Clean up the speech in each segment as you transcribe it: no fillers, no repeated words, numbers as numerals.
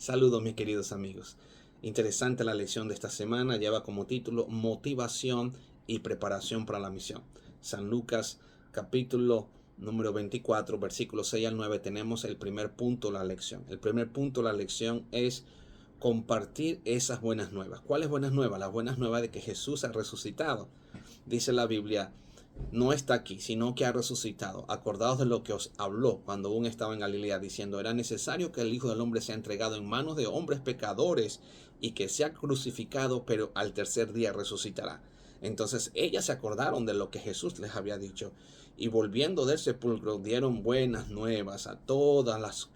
Saludos mis queridos amigos. Interesante la lección de esta semana, lleva como título Motivación y preparación para la misión. San Lucas capítulo número 24, versículos 6 al 9 tenemos el primer punto de la lección. El primer punto de la lección es compartir esas buenas nuevas. ¿Cuáles buenas nuevas? Las buenas nuevas de que Jesús ha resucitado. Dice la Biblia, no está aquí, sino que ha resucitado. Acordaos de lo que os habló cuando aún estaba en Galilea, diciendo, era necesario que el Hijo del Hombre sea entregado en manos de hombres pecadores y que sea crucificado, pero al tercer día resucitará. Entonces ellas se acordaron de lo que Jesús les había dicho y volviendo del sepulcro dieron buenas nuevas a todos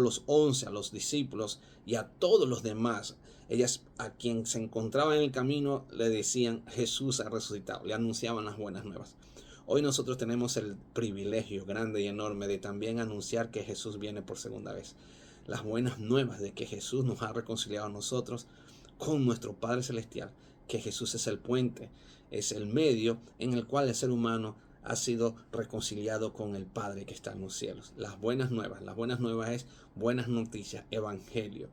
los 11, a los discípulos y a todos los demás. Ellas a quien se encontraba en el camino le decían, Jesús ha resucitado, le anunciaban las buenas nuevas. Hoy nosotros tenemos el privilegio grande y enorme de también anunciar que Jesús viene por segunda vez. Las buenas nuevas de que Jesús nos ha reconciliado a nosotros con nuestro Padre Celestial, que Jesús es el puente, es el medio en el cual el ser humano ha sido reconciliado con el Padre que está en los cielos. Las buenas nuevas es buenas noticias, evangelio.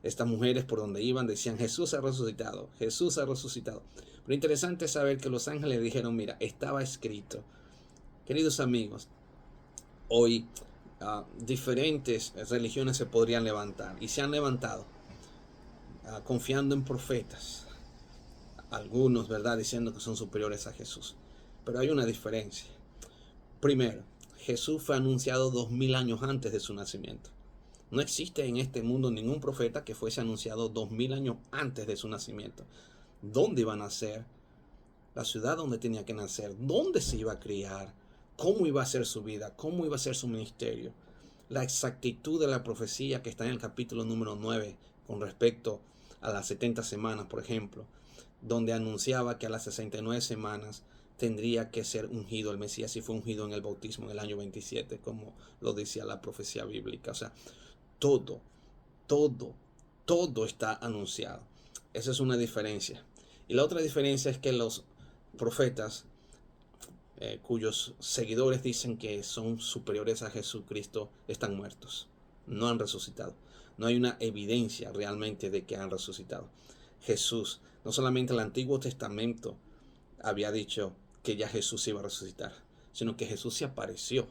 Estas mujeres por donde iban decían, Jesús ha resucitado, Jesús ha resucitado. Pero interesante es saber que los ángeles dijeron, mira, estaba escrito. Queridos amigos, hoy diferentes religiones se podrían levantar y se han levantado confiando en profetas. Algunos, ¿verdad?, diciendo que son superiores a Jesús. Pero hay una diferencia. Primero, Jesús fue anunciado 2000 años antes de su nacimiento. No existe en este mundo ningún profeta que fuese anunciado 2000 años antes de su nacimiento. ¿Dónde iba a nacer? La ciudad donde tenía que nacer. ¿Dónde se iba a criar? ¿Cómo iba a ser su vida? ¿Cómo iba a ser su ministerio? La exactitud de la profecía que está en el capítulo número 9 con respecto a las 70 semanas, por ejemplo, donde anunciaba que a las 69 semanas tendría que ser ungido el Mesías y fue ungido en el bautismo en el año 27, como lo decía la profecía bíblica. O sea, todo está anunciado. Esa es una diferencia. Y la otra diferencia es que los profetas, cuyos seguidores dicen que son superiores a Jesucristo, están muertos. No han resucitado. No hay una evidencia realmente de que han resucitado. Jesús, no solamente el Antiguo Testamento había dicho que ya Jesús iba a resucitar, sino que Jesús se apareció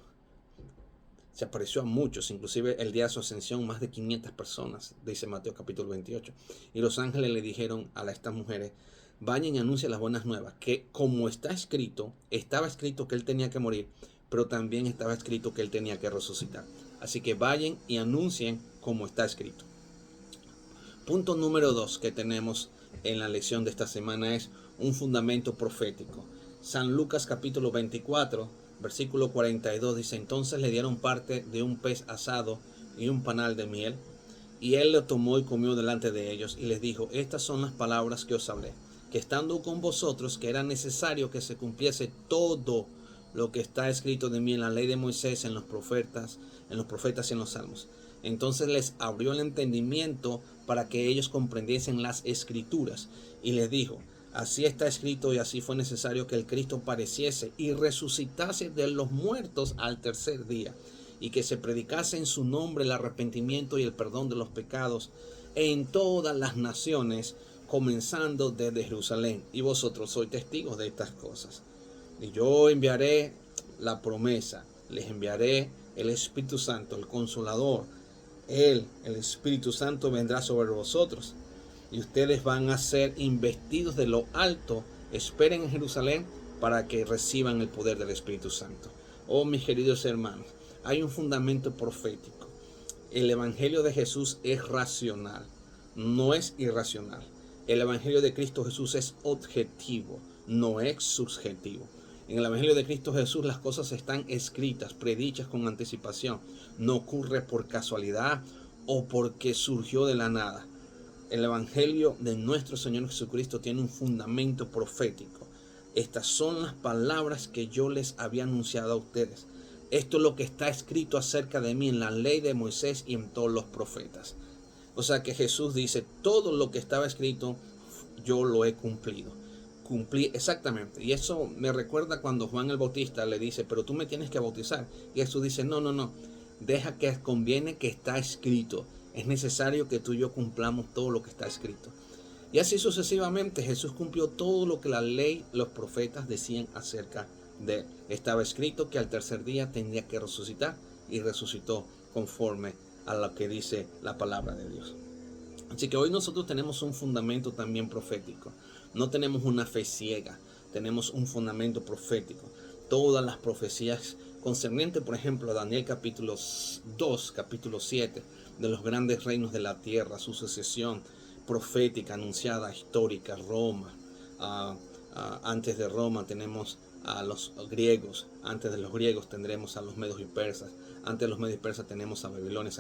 a muchos, inclusive el día de su ascensión más de 500 personas, dice Mateo capítulo 28. Y los ángeles le dijeron a estas mujeres, vayan y anuncien las buenas nuevas, que como está escrito, estaba escrito que él tenía que morir, pero también estaba escrito que él tenía que resucitar. Así que vayan y anuncien como está escrito. Punto número 2 que tenemos en la lección de esta semana es un fundamento profético. San Lucas capítulo 24, versículo 42 dice, entonces le dieron parte de un pez asado y un panal de miel, y él lo tomó y comió delante de ellos, y les dijo, estas son las palabras que os hablé, que estando con vosotros, que era necesario que se cumpliese todo lo que está escrito de mí en la ley de Moisés, en los profetas y en los salmos. Entonces les abrió el entendimiento para que ellos comprendiesen las escrituras, y les dijo, así está escrito y así fue necesario que el Cristo padeciese y resucitase de los muertos al tercer día, y que se predicase en su nombre el arrepentimiento y el perdón de los pecados en todas las naciones, comenzando desde Jerusalén. Y vosotros sois testigos de estas cosas. Y yo enviaré la promesa, les enviaré el Espíritu Santo, el Consolador. El Espíritu Santo vendrá sobre vosotros y ustedes van a ser investidos de lo alto. Esperen en Jerusalén para que reciban el poder del Espíritu Santo. Oh, mis queridos hermanos, hay un fundamento profético. El Evangelio de Jesús es racional, no es irracional. El Evangelio de Cristo Jesús es objetivo, no es subjetivo. En el Evangelio de Cristo Jesús las cosas están escritas, predichas con anticipación. No ocurre por casualidad o porque surgió de la nada. El Evangelio de nuestro Señor Jesucristo tiene un fundamento profético. Estas son las palabras que yo les había anunciado a ustedes. Esto es lo que está escrito acerca de mí en la ley de Moisés y en todos los profetas. O sea que Jesús dice, todo lo que estaba escrito, yo lo he cumplido. Cumplí exactamente. Y eso me recuerda cuando Juan el Bautista le dice, pero tú me tienes que bautizar. Y Jesús dice, no. Deja que conviene que está escrito. Es necesario que tú y yo cumplamos todo lo que está escrito. Y así sucesivamente Jesús cumplió todo lo que la ley, los profetas decían acerca de él. Estaba escrito que al tercer día tendría que resucitar, y resucitó conforme a lo que dice la palabra de Dios. Así que hoy nosotros tenemos un fundamento también profético. No tenemos una fe ciega, tenemos un fundamento profético. Todas las profecías concernientes, por ejemplo, a Daniel capítulo 2, capítulo 7, de los grandes reinos de la tierra, su sucesión profética, anunciada, histórica, Roma. Antes de Roma tenemos a los griegos, antes de los griegos tendremos a los medos y persas, antes de los medos y persas tenemos a Babilonia.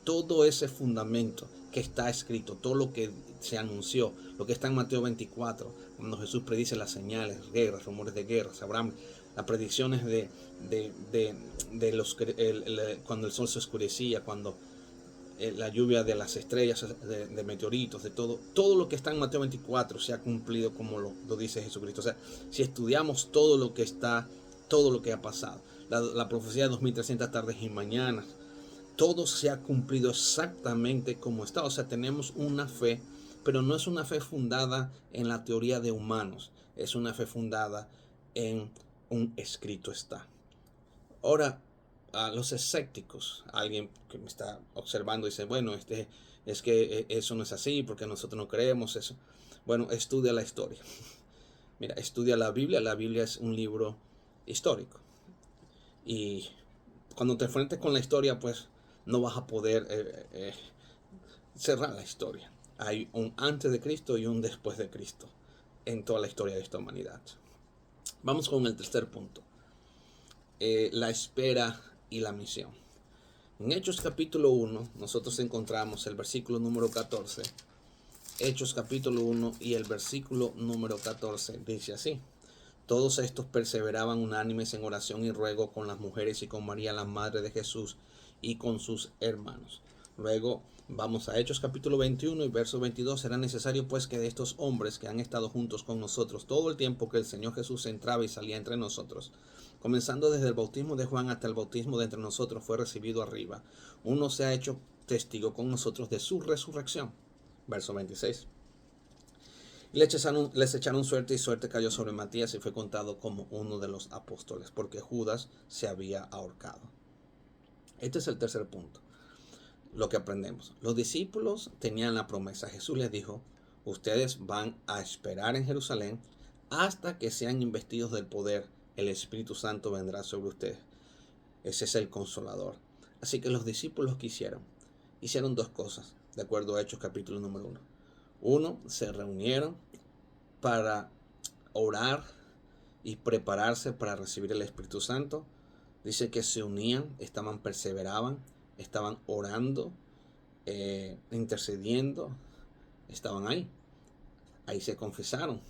Todo ese fundamento que está escrito, todo lo que se anunció, lo que está en Mateo 24, cuando Jesús predice las señales, guerras, rumores de guerras, Abraham, las predicciones de los, cuando el sol se oscurecía, cuando la lluvia de las estrellas, de meteoritos, de todo lo que está en Mateo 24 se ha cumplido como lo dice Jesucristo. O sea, si estudiamos todo lo que está, todo lo que ha pasado, la profecía de 2300 tardes y mañanas, todo se ha cumplido exactamente como está. O sea, tenemos una fe, pero no es una fe fundada en la teoría de humanos, es una fe fundada en un escrito está. Ahora, a los escépticos, alguien que me está observando dice, bueno, es que eso no es así porque nosotros no creemos eso. Bueno, estudia la historia. Mira, estudia la Biblia. La Biblia es un libro histórico. Y cuando te enfrentes con la historia, pues no vas a poder cerrar la historia. Hay un antes de Cristo y un después de Cristo en toda la historia de esta humanidad. Vamos con el tercer punto. La espera y la misión. En Hechos capítulo 1, nosotros encontramos el versículo número 14. Hechos capítulo 1 y el versículo número 14 dice así: todos estos perseveraban unánimes en oración y ruego con las mujeres y con María, la madre de Jesús, y con sus hermanos. Luego vamos a Hechos capítulo 21 y verso 22. Será necesario pues que de estos hombres que han estado juntos con nosotros todo el tiempo que el Señor Jesús entraba y salía entre nosotros, comenzando desde el bautismo de Juan hasta el bautismo de entre nosotros fue recibido arriba, uno se ha hecho testigo con nosotros de su resurrección. Verso 26. Les echaron suerte, y suerte cayó sobre Matías y fue contado como uno de los apóstoles, porque Judas se había ahorcado. Este es el tercer punto. Lo que aprendemos. Los discípulos tenían la promesa. Jesús les dijo: ustedes van a esperar en Jerusalén hasta que sean investidos del poder. El Espíritu Santo vendrá sobre ustedes. Ese es el Consolador. Así que los discípulos, ¿qué hicieron? Hicieron dos cosas, de acuerdo a Hechos capítulo número 1. Uno, se reunieron para orar y prepararse para recibir el Espíritu Santo. Dice que se unían, perseveraban, estaban orando, intercediendo, estaban ahí. Ahí se confesaron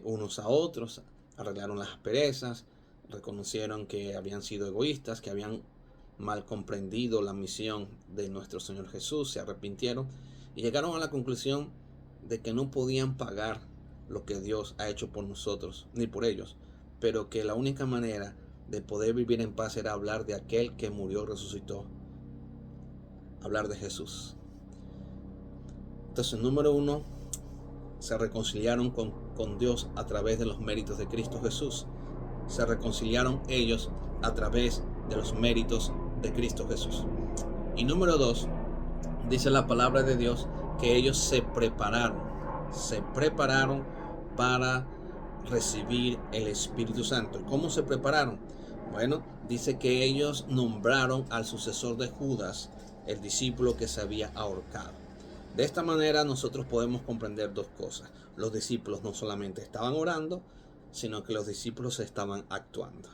unos a otros, arreglaron las asperezas, reconocieron que habían sido egoístas, que habían mal comprendido la misión de nuestro Señor Jesús, se arrepintieron y llegaron a la conclusión de que no podían pagar lo que Dios ha hecho por nosotros, ni por ellos, pero que la única manera de poder vivir en paz era hablar de aquel que murió y resucitó, hablar de Jesús. Entonces, número 1, se reconciliaron con Dios a través de los méritos de Cristo Jesús. Se reconciliaron ellos a través de los méritos de Cristo Jesús. Y número 2, dice la palabra de Dios que ellos se prepararon para recibir el Espíritu Santo. ¿Cómo se prepararon? Bueno, dice que ellos nombraron al sucesor de Judas, el discípulo que se había ahorcado. De esta manera nosotros podemos comprender dos cosas. Los discípulos no solamente estaban orando, sino que los discípulos estaban actuando.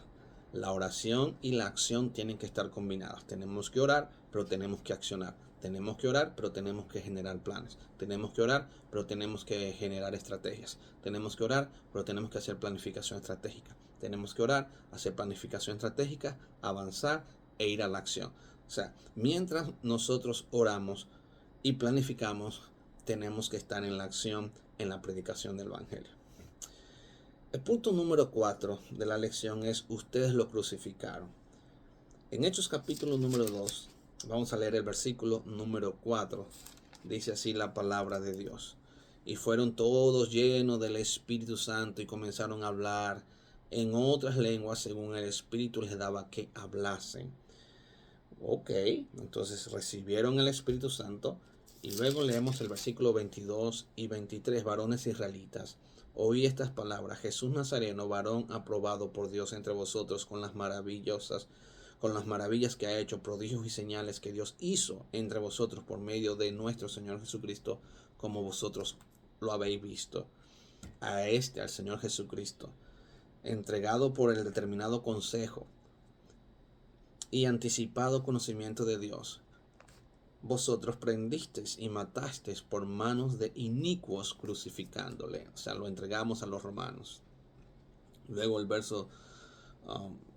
La oración y la acción tienen que estar combinadas. Tenemos que orar, pero tenemos que accionar. Tenemos que orar, pero tenemos que generar planes. Tenemos que orar, pero tenemos que generar estrategias. Tenemos que orar, pero tenemos que hacer planificación estratégica. Tenemos que orar, hacer planificación estratégica, avanzar e ir a la acción. O sea, mientras nosotros oramos y planificamos, tenemos que estar en la acción, en la predicación del Evangelio. El punto número 4 de la lección es: ustedes lo crucificaron. En Hechos capítulo número 2 Vamos a leer el versículo número 4. Dice así la palabra de Dios. Y fueron todos llenos del Espíritu Santo y comenzaron a hablar en otras lenguas según el Espíritu les daba que hablasen. Ok, entonces recibieron el Espíritu Santo. Y luego leemos el versículo 22 y 23. Varones israelitas, oí estas palabras: Jesús Nazareno, varón aprobado por Dios entre vosotros con las maravillas que ha hecho, prodigios y señales que Dios hizo entre vosotros por medio de nuestro Señor Jesucristo, como vosotros lo habéis visto. Al Señor Jesucristo, entregado por el determinado consejo y anticipado conocimiento de Dios, vosotros prendisteis y matasteis por manos de inicuos crucificándole. O sea, lo entregamos a los romanos. Luego el verso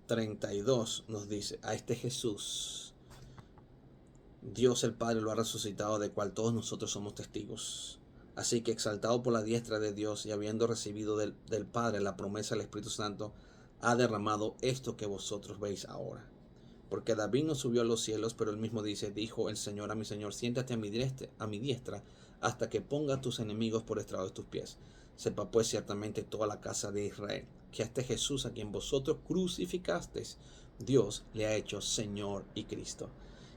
32 nos dice: a este Jesús Dios el Padre lo ha resucitado, de cual todos nosotros somos testigos. Así que, exaltado por la diestra de Dios y habiendo recibido del Padre la promesa del Espíritu Santo, ha derramado esto que vosotros veis ahora. Porque David no subió a los cielos, pero él mismo dice: dijo el Señor a mi Señor, siéntate a mi diestra hasta que ponga a tus enemigos por estrado de tus pies. Sepa pues ciertamente toda la casa de Israel, que a este Jesús a quien vosotros crucificasteis, Dios le ha hecho Señor y Cristo.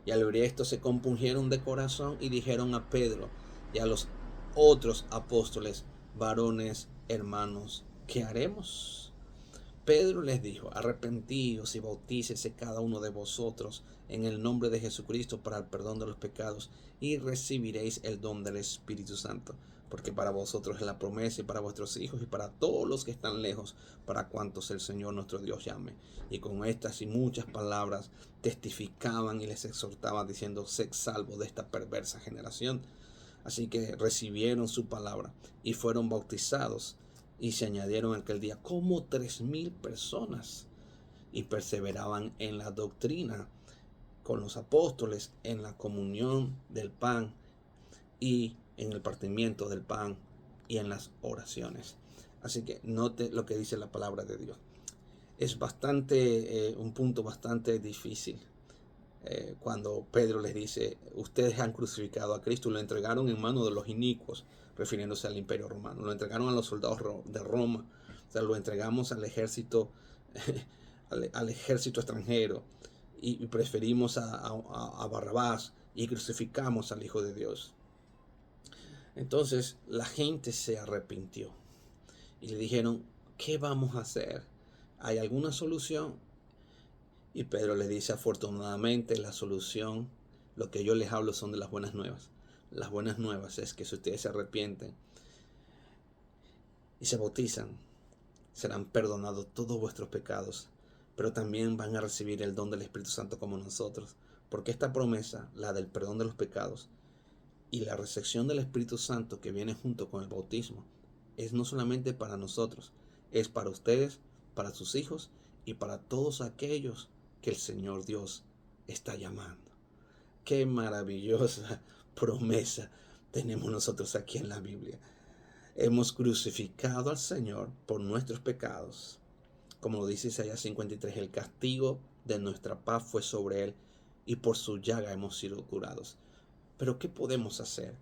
Y al oír esto se compungieron de corazón y dijeron a Pedro y a los otros apóstoles: varones, hermanos, ¿qué haremos? Pedro les dijo: arrepentíos y bautícese cada uno de vosotros en el nombre de Jesucristo para el perdón de los pecados, y recibiréis el don del Espíritu Santo, porque para vosotros es la promesa, y para vuestros hijos, y para todos los que están lejos, para cuantos el Señor nuestro Dios llame. Y con estas y muchas palabras testificaban y les exhortaban, diciendo: sed salvos de esta perversa generación. Así que recibieron su palabra y fueron bautizados, y se añadieron aquel día como 3,000 personas, y perseveraban en la doctrina con los apóstoles, en la comunión del pan y en el partimiento del pan y en las oraciones. Así que note lo que dice la palabra de Dios. Es un punto bastante difícil. Cuando Pedro les dice: ustedes han crucificado a Cristo, lo entregaron en manos de los inicuos, refiriéndose al imperio romano, lo entregaron a los soldados de Roma, o sea, lo entregamos al ejército al ejército extranjero, y preferimos a Barrabás, y crucificamos al Hijo de Dios. Entonces la gente se arrepintió y le dijeron: ¿qué vamos a hacer? ¿Hay alguna solución? Y Pedro le dice: afortunadamente la solución, lo que yo les hablo, son de las buenas nuevas. Las buenas nuevas es que si ustedes se arrepienten y se bautizan, serán perdonados todos vuestros pecados, pero también van a recibir el don del Espíritu Santo como nosotros. Porque esta promesa, la del perdón de los pecados y la recepción del Espíritu Santo que viene junto con el bautismo, es no solamente para nosotros, es para ustedes, para sus hijos y para todos aquellos que el Señor Dios está llamando. Qué maravillosa promesa tenemos nosotros aquí en la Biblia. Hemos crucificado al Señor por nuestros pecados. Como lo dice Isaías 53, el castigo de nuestra paz fue sobre él, y por su llaga hemos sido curados. Pero ¿qué podemos hacer?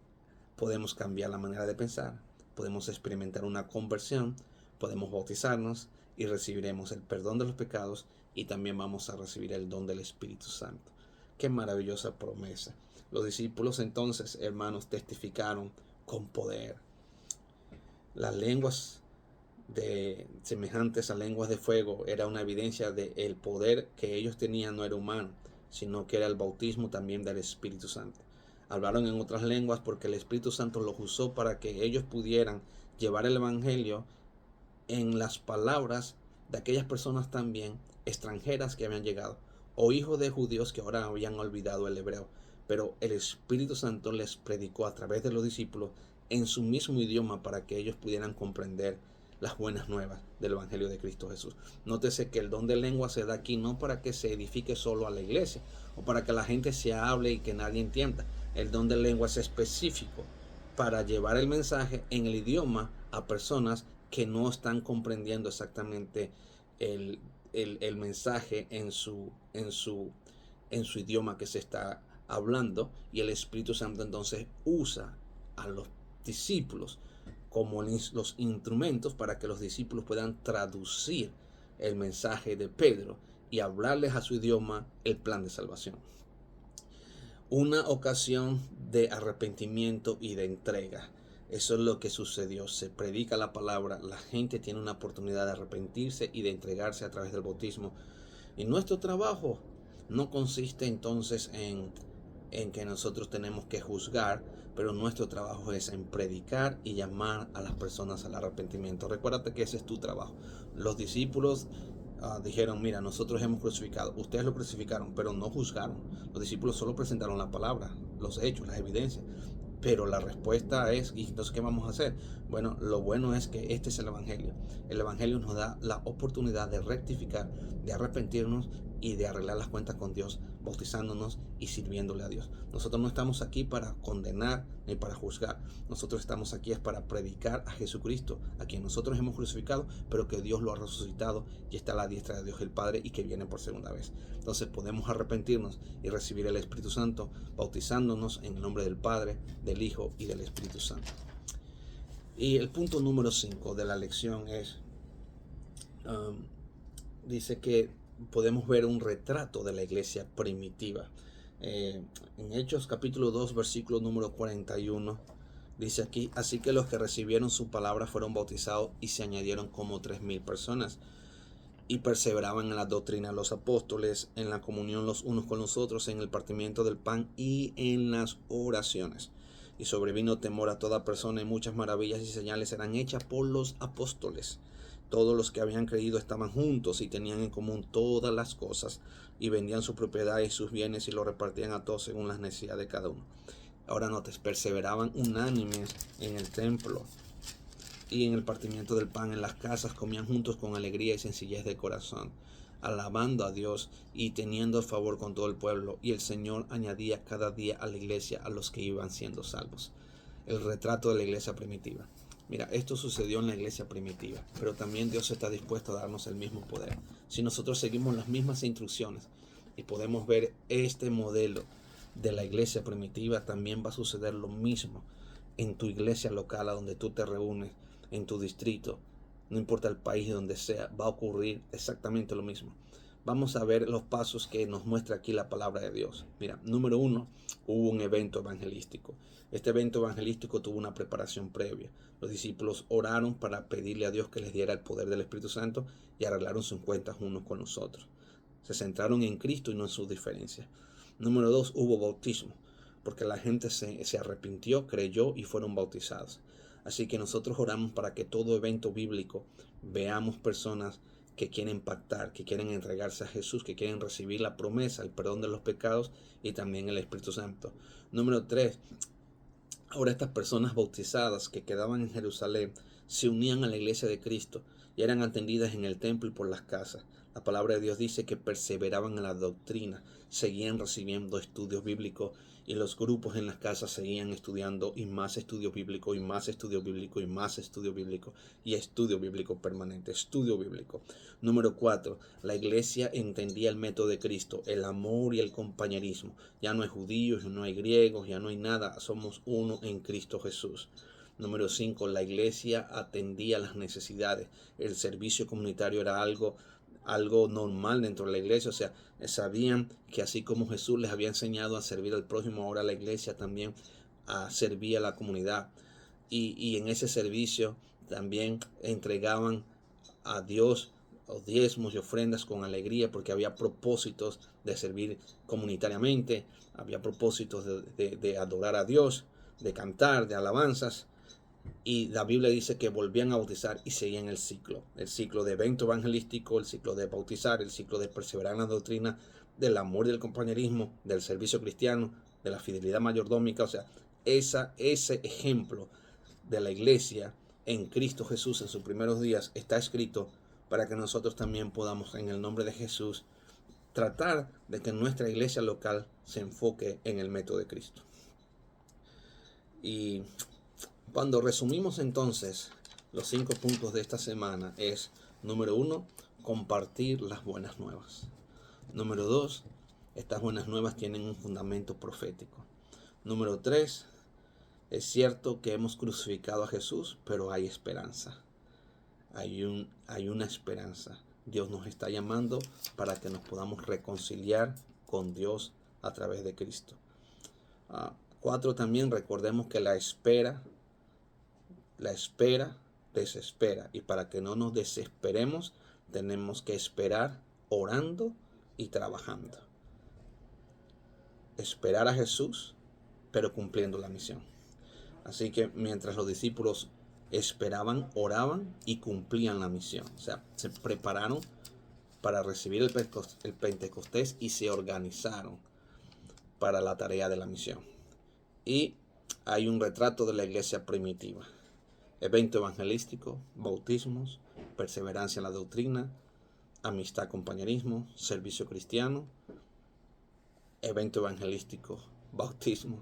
Podemos cambiar la manera de pensar, podemos experimentar una conversión, podemos bautizarnos y recibiremos el perdón de los pecados, y también vamos a recibir el don del Espíritu Santo. Qué maravillosa promesa. Los discípulos entonces, hermanos, testificaron con poder. Las lenguas semejantes a lenguas de fuego era una evidencia de el poder que ellos tenían. No era humano, sino que era el bautismo también del Espíritu Santo. Hablaron en otras lenguas porque el Espíritu Santo los usó para que ellos pudieran llevar el evangelio en las palabras de aquellas personas también extranjeras que habían llegado, o hijos de judíos que ahora habían olvidado el hebreo. Pero el Espíritu Santo les predicó a través de los discípulos en su mismo idioma para que ellos pudieran comprender las buenas nuevas del Evangelio de Cristo Jesús. Nótese que el don de lengua se da aquí no para que se edifique solo a la iglesia o para que la gente se hable y que nadie entienda. El don de lengua es específico para llevar el mensaje en el idioma a personas que no están comprendiendo exactamente el mensaje en su idioma que se está hablando, y el Espíritu Santo entonces usa a los discípulos como los instrumentos para que los discípulos puedan traducir el mensaje de Pedro y hablarles a su idioma el plan de salvación. Una ocasión de arrepentimiento y de entrega. Eso es lo que sucedió. Se predica la palabra, la gente tiene una oportunidad de arrepentirse y de entregarse a través del bautismo. Y nuestro trabajo no consiste entonces en que nosotros tenemos que juzgar, pero nuestro trabajo es en predicar y llamar a las personas al arrepentimiento. Recuérdate que ese es tu trabajo. Los discípulos dijeron, mira, nosotros hemos crucificado, ustedes lo crucificaron, pero no juzgaron. Los discípulos solo presentaron la palabra, los hechos, las evidencias. Pero la respuesta es, ¿y entonces qué vamos a hacer? Bueno, lo bueno es que este es el Evangelio. El Evangelio nos da la oportunidad de rectificar, de arrepentirnos y de arreglar las cuentas con Dios, bautizándonos y sirviéndole a Dios. Nosotros no estamos aquí para condenar ni para juzgar. Nosotros estamos aquí es para predicar a Jesucristo, a quien nosotros hemos crucificado, pero que Dios lo ha resucitado y está a la diestra de Dios el Padre y que viene por segunda vez. Entonces podemos arrepentirnos y recibir el Espíritu Santo, bautizándonos en el nombre del Padre, del Hijo y del Espíritu Santo. Y el punto número 5 de la lección es, dice que podemos ver un retrato de la iglesia primitiva. En Hechos capítulo 2, versículo número 41, dice aquí, así que los que recibieron su palabra fueron bautizados y se añadieron como 3,000 personas. Y perseveraban en la doctrina de los apóstoles, en la comunión los unos con los otros, en el partimiento del pan y en las oraciones. Y sobrevino temor a toda persona, y muchas maravillas y señales eran hechas por los apóstoles. Todos los que habían creído estaban juntos y tenían en común todas las cosas, y vendían sus propiedades y sus bienes y lo repartían a todos según las necesidades de cada uno. Ahora notes, perseveraban unánimes en el templo y en el partimiento del pan, en las casas comían juntos con alegría y sencillez de corazón, alabando a Dios y teniendo favor con todo el pueblo, y el Señor añadía cada día a la iglesia a los que iban siendo salvos. El retrato de la iglesia primitiva. Mira, esto sucedió en la iglesia primitiva, pero también Dios está dispuesto a darnos el mismo poder. Si nosotros seguimos las mismas instrucciones y podemos ver este modelo de la iglesia primitiva, también va a suceder lo mismo en tu iglesia local a donde tú te reúnes, en tu distrito, no importa el país donde sea, va a ocurrir exactamente lo mismo. Vamos a ver los pasos que nos muestra aquí la palabra de Dios. Mira, número 1, hubo un evento evangelístico. Este evento evangelístico tuvo una preparación previa. Los discípulos oraron para pedirle a Dios que les diera el poder del Espíritu Santo y arreglaron sus cuentas unos con los otros. Se centraron en Cristo y no en sus diferencias. Número 2, hubo bautismo, porque la gente se arrepintió, creyó y fueron bautizados. Así que nosotros oramos para que todo evento bíblico veamos personas que quieren pactar, que quieren entregarse a Jesús, que quieren recibir la promesa, el perdón de los pecados y también el Espíritu Santo. Número 3, ahora estas personas bautizadas que quedaban en Jerusalén se unían a la iglesia de Cristo y eran atendidas en el templo y por las casas. La palabra de Dios dice que perseveraban en la doctrina, seguían recibiendo estudios bíblicos y los grupos en las casas seguían estudiando y más estudio bíblico y más estudio bíblico y más estudio bíblico y estudio bíblico permanente, estudio bíblico. Número 4, la iglesia entendía el método de Cristo, el amor y el compañerismo. Ya no hay judíos, ya no hay griegos, ya no hay nada, somos uno en Cristo Jesús. Número 5, la iglesia atendía las necesidades. El servicio comunitario era algo normal dentro de la iglesia, o sea, sabían que así como Jesús les había enseñado a servir al prójimo, ahora la iglesia también servía a la comunidad y en ese servicio también entregaban a Dios los diezmos y ofrendas con alegría, porque había propósitos de servir comunitariamente, había propósitos de adorar a Dios, de cantar, de alabanzas. Y la Biblia dice que volvían a bautizar y seguían el ciclo de evento evangelístico, el ciclo de bautizar, el ciclo de perseverar en la doctrina, del amor y del compañerismo, del servicio cristiano, de la fidelidad mayordómica. O sea, ese ejemplo de la iglesia en Cristo Jesús en sus primeros días está escrito para que nosotros también podamos, en el nombre de Jesús, tratar de que nuestra iglesia local se enfoque en el método de Cristo. Y cuando resumimos entonces los 5 puntos de esta semana es, número 1, compartir las buenas nuevas. Número 2, Estas buenas nuevas tienen un fundamento profético. Número 3, es cierto que hemos crucificado a Jesús, pero hay esperanza. Hay una esperanza. Dios nos está llamando para que nos podamos reconciliar con Dios a través de Cristo. 4, también recordemos que la espera desespera. Y para que no nos desesperemos, tenemos que esperar orando y trabajando. Esperar a Jesús, pero cumpliendo la misión. Así que mientras los discípulos esperaban, oraban y cumplían la misión. O sea, se prepararon para recibir el Pentecostés y se organizaron para la tarea de la misión. Y hay un retrato de la iglesia primitiva. Evento evangelístico, bautismos, perseverancia en la doctrina, amistad, compañerismo, servicio cristiano. Evento evangelístico, bautismo,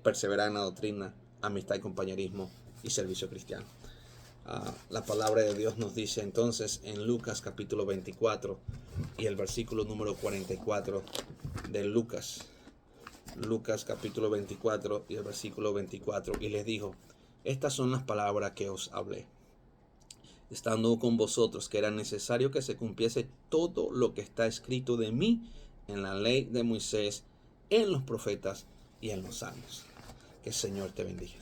perseverancia en la doctrina, amistad y compañerismo y servicio cristiano. La palabra de Dios nos dice entonces en Lucas capítulo 24 y el versículo número 44 de Lucas capítulo 24 y el versículo 24, y les dijo: estas son las palabras que os hablé, estando con vosotros, que era necesario que se cumpliese todo lo que está escrito de mí en la ley de Moisés, en los profetas y en los salmos. Que el Señor te bendiga.